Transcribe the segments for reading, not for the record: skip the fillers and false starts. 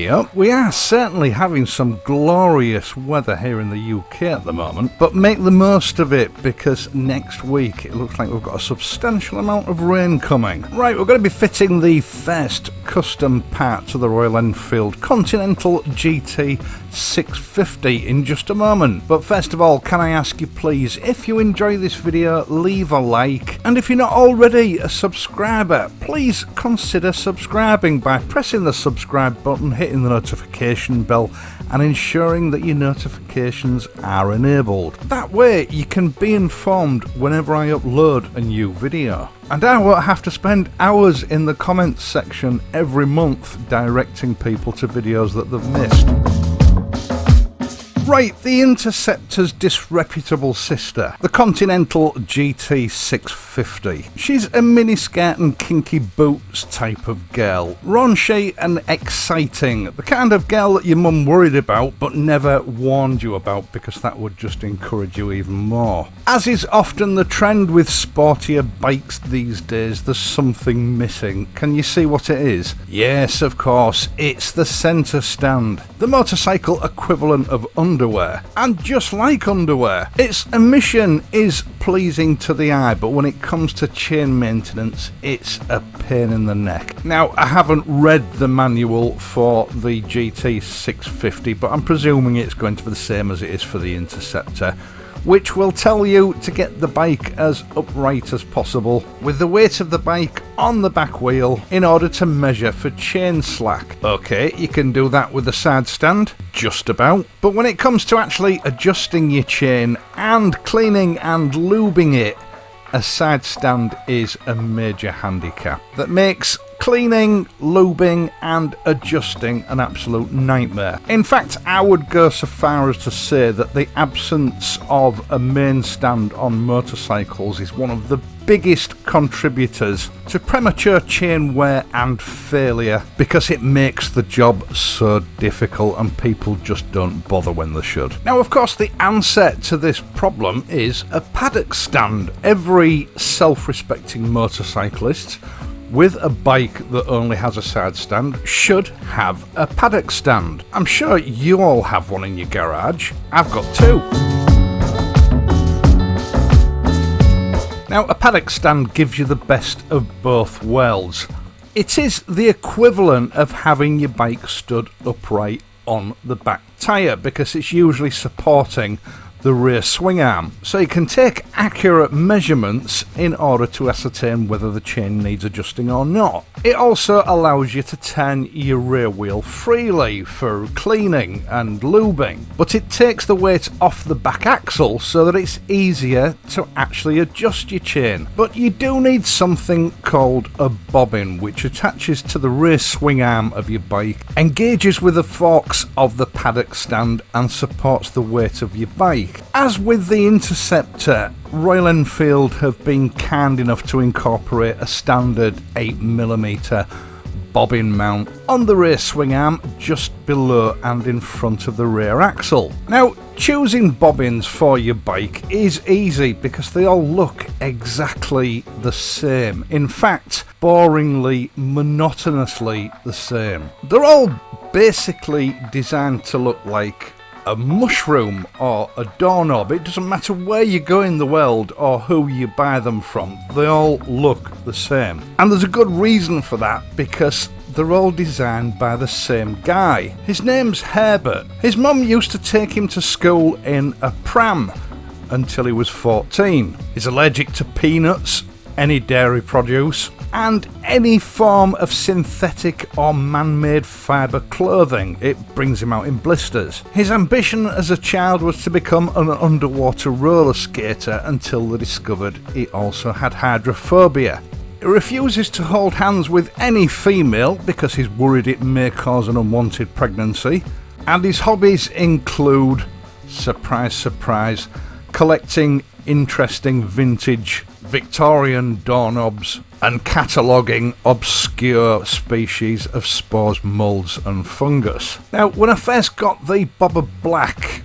here. We are certainly having some glorious weather here in the UK at the moment, but make the most of it because next week it looks like we've got a substantial amount of rain coming. Right, we're going to be fitting the first custom part to the Royal Enfield Continental GT650 in just a moment. But first of all, can I ask you please, if you enjoy this video, leave a like, and if you're not already a subscriber, please consider subscribing by pressing the subscribe button, hitting the notification bell and ensuring that your notifications are enabled. That way you can be informed whenever I upload a new video. And I won't have to spend hours in the comments section every month directing people to videos that they've missed. Right, the Interceptor's disreputable sister, the Continental GT650. She's a miniskirt and kinky boots type of girl. Raunchy and exciting. The kind of girl that your mum worried about but never warned you about because that would just encourage you even more. As is often the trend with sportier bikes these days, there's something missing. Can you see what it is? Yes, of course, it's the centre stand. The motorcycle equivalent of underwear. And just like underwear, its emission is pleasing to the eye, but when it comes to chain maintenance, it's a pain in the neck. Now, I haven't read the manual for the GT650, but I'm presuming it's going to be the same as it is for the Interceptor, which will tell you to get the bike as upright as possible with the weight of the bike on the back wheel in order to measure for chain slack. Okay, you can do that with the side stand, just about, but when it comes to actually adjusting your chain and cleaning and lubing it, a side stand is a major handicap that makes cleaning, lubing and adjusting an absolute nightmare. In fact, I would go so far as to say that the absence of a main stand on motorcycles is one of the biggest contributors to premature chain wear and failure because it makes the job so difficult and people just don't bother when they should. Now, of course, the answer to this problem is a paddock stand. Every self-respecting motorcyclist with a bike that only has a side stand should have a paddock stand. I'm sure you all have one in your garage. I've got two. Now, a paddock stand gives you the best of both worlds. It is the equivalent of having your bike stood upright on the back tyre because it's usually supporting the rear swing arm, so you can take accurate measurements in order to ascertain whether the chain needs adjusting or not. It also allows you to turn your rear wheel freely for cleaning and lubing, but it takes the weight off the back axle so that it's easier to actually adjust your chain. But you do need something called a bobbin, which attaches to the rear swing arm of your bike, engages with the forks of the paddock stand and supports the weight of your bike. As with the Interceptor, Royal Enfield have been kind enough to incorporate a standard 8mm bobbin mount on the rear swing arm just below and in front of the rear axle. Now, choosing bobbins for your bike is easy because they all look exactly the same. In fact, boringly, monotonously the same. They're all basically designed to look like a mushroom or a doorknob. It doesn't matter where you go in the world or who you buy them from, they all look the same. And there's a good reason for that, because they're all designed by the same guy. His name's Herbert. His mum used to take him to school in a pram until he was 14. He's allergic to peanuts, any dairy produce, and any form of synthetic or man-made fibre clothing. It brings him out in blisters. His ambition as a child was to become an underwater roller skater until they discovered he also had hydrophobia. He refuses to hold hands with any female because he's worried it may cause an unwanted pregnancy, and his hobbies include, surprise surprise, collecting interesting vintage Victorian doorknobs and cataloguing obscure species of spores, moulds and fungus. Now, when I first got the Bobber Black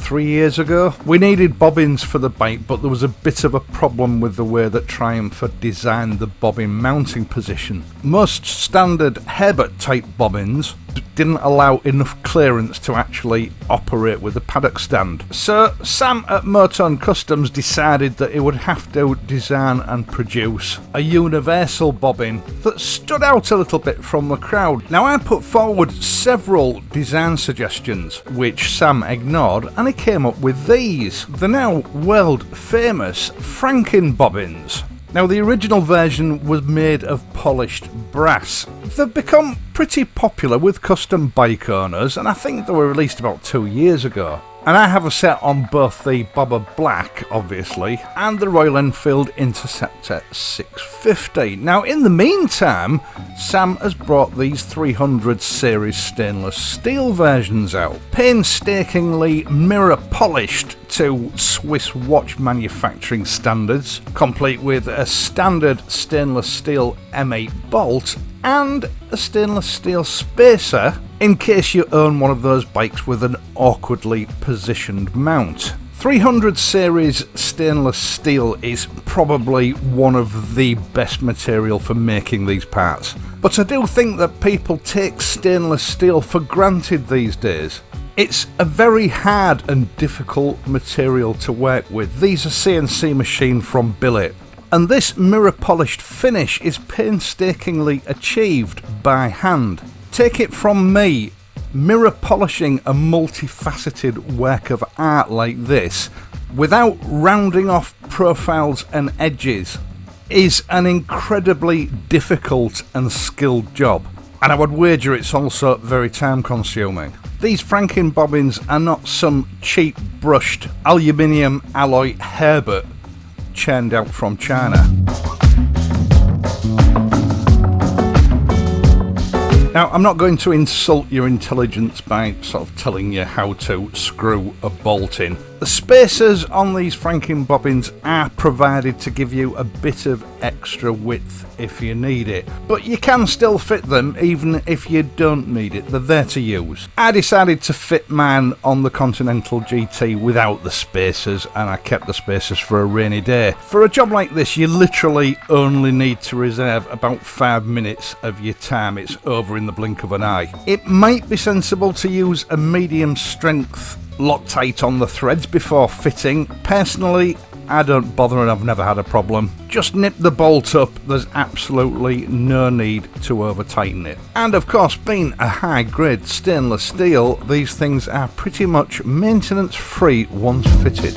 3 years ago, we needed bobbins for the bike, but there was a bit of a problem with the way that Triumph had designed the bobbin mounting position. Most standard HERBERT type bobbins didn't allow enough clearance to actually operate with the paddock stand. So Sam at MOTONE Customs decided that he would have to design and produce a universal bobbin that stood out a little bit from the crowd. Now, I put forward several design suggestions which Sam ignored, and he came up with these, the now world famous franken-bobbins. Now, the original version was made of polished brass. They've become pretty popular with custom bike owners, and I think they were released about 2 years ago. And I have a set on both the Bobber Black, obviously, and the Royal Enfield Interceptor 650. Now, in the meantime, Sam has brought these 300 series stainless steel versions out, painstakingly mirror polished to Swiss watch manufacturing standards, complete with a standard stainless steel M8 bolt and a stainless steel spacer in case you own one of those bikes with an awkwardly positioned mount. 300 series stainless steel is probably one of the best material for making these parts, but I do think that people take stainless steel for granted these days. It's a very hard and difficult material to work with. These are CNC machined from billet, and this mirror polished finish is painstakingly achieved by hand. Take it from me, mirror polishing a multifaceted work of art like this without rounding off profiles and edges is an incredibly difficult and skilled job, and I would wager it's also very time consuming. These franken bobbins are not some cheap brushed aluminium alloy HERBERT churned out from China. Now, I'm not going to insult your intelligence by sort of telling you how to screw a bolt in. The spacers on these franken bobbins are provided to give you a bit of extra width if you need it, but you can still fit them even if you don't need it. They're there to use. I decided to fit mine on the Continental GT without the spacers, and I kept the spacers for a rainy day. For a job like this, you literally only need to reserve about 5 minutes of your time. It's over in the blink of an eye. It might be sensible to use a medium strength Loctite on the threads before fitting. Personally, I don't bother and I've never had a problem. Just nip the bolt up, there's absolutely no need to over tighten it. And of course, being a high grade stainless steel, these things are pretty much maintenance free once fitted.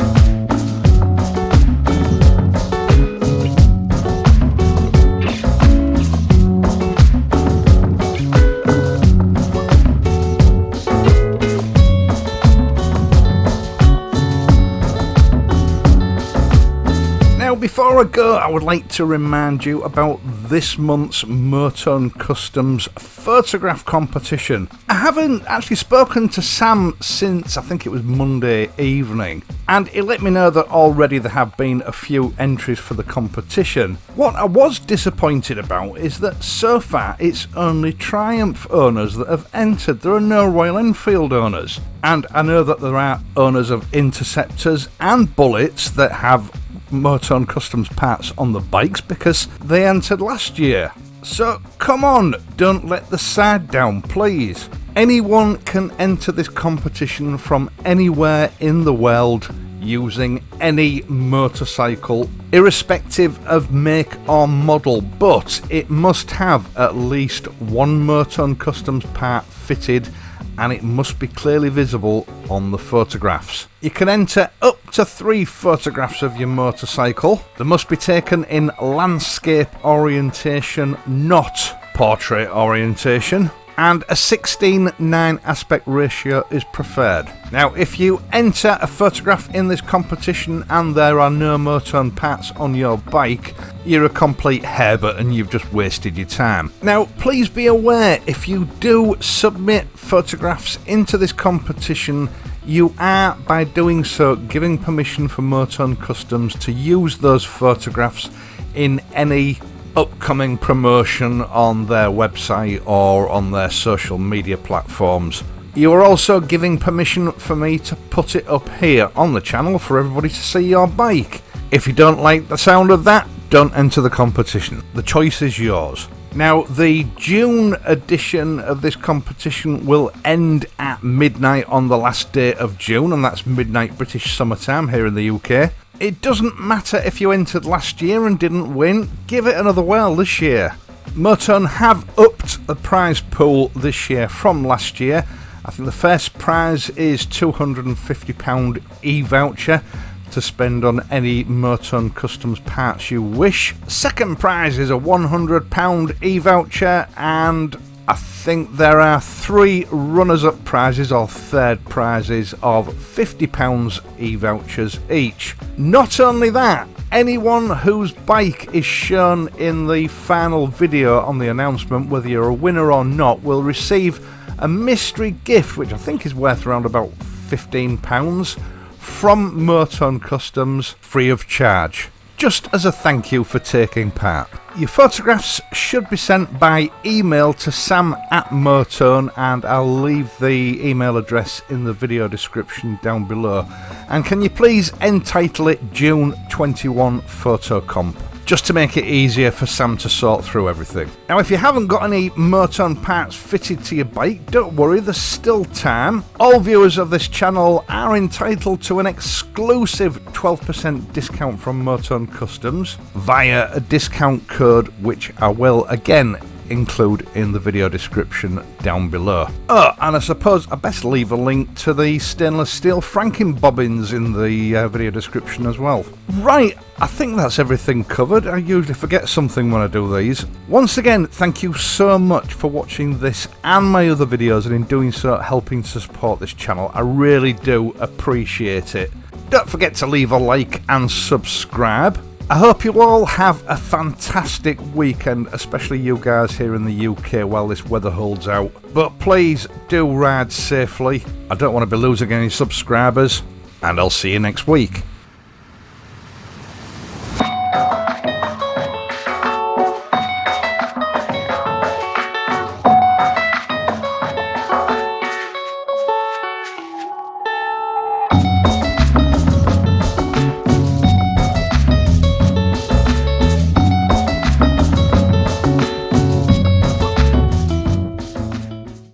Before I go, I would like to remind you about this month's MOTONE Customs photograph competition. I haven't actually spoken to Sam since I think it was Monday evening, and he let me know that already there have been a few entries for the competition. What I was disappointed about is that so far it's only Triumph owners that have entered. There are no Royal Enfield owners, and I know that there are owners of Interceptors and Bullets that have MOTONE Customs parts on the bikes because they entered last year. So come on, don't let the side down, please. Anyone can enter this competition from anywhere in the world using any motorcycle, irrespective of make or model, but it must have at least one MOTONE Customs part fitted, and it must be clearly visible on the photographs. You can enter up to 3 photographs of your motorcycle. They must be taken in landscape orientation, not portrait orientation, and a 16:9 aspect ratio is preferred. Now, if you enter a photograph in this competition and there are no MOTONE parts on your bike, you're a complete HERBERT and you've just wasted your time. Now, please be aware, if you do submit photographs into this competition, you are, by doing so, giving permission for MOTONE Customs to use those photographs in any upcoming promotion on their website or on their social media platforms. You are also giving permission for me to put it up here on the channel for everybody to see your bike. If you don't like the sound of that, don't enter the competition. The choice is yours. Now, the June edition of this competition will end at midnight on the last day of June, and that's midnight British summertime here in the UK. It doesn't matter if you entered last year and didn't win, give it another whirl this year. MOTONE have upped the prize pool this year from last year. I think the first prize is £250 e-voucher to spend on any MOTONE Customs parts you wish. Second prize is a £100 e-voucher, and I think there are 3 runners-up prizes or third prizes of £50 e-vouchers each. Not only that, anyone whose bike is shown in the final video on the announcement, whether you're a winner or not, will receive a mystery gift, which I think is worth around about £15, from MOTONE Customs, free of charge, just as a thank you for taking part. Your photographs should be sent by email to sam@motone, and I'll leave the email address in the video description down below. And can you please entitle it June21 Photo Comp, just to make it easier for Sam to sort through everything. Now, if you haven't got any MOTONE parts fitted to your bike, don't worry, there's still time. All viewers of this channel are entitled to an exclusive 12% discount from MOTONE Customs via a discount code, which I will again include in the video description down below. Oh, and I suppose I best leave a link to the stainless steel franken bobbins in the video description as well. Right, I think that's everything covered. I usually forget something when I do these. Once again, thank you so much for watching this and my other videos, and in doing so helping to support this channel. I really do appreciate it. Don't forget to leave a like and subscribe. I hope you all have a fantastic weekend, especially you guys here in the UK while this weather holds out. But please do ride safely. I don't want to be losing any subscribers, and I'll see you next week.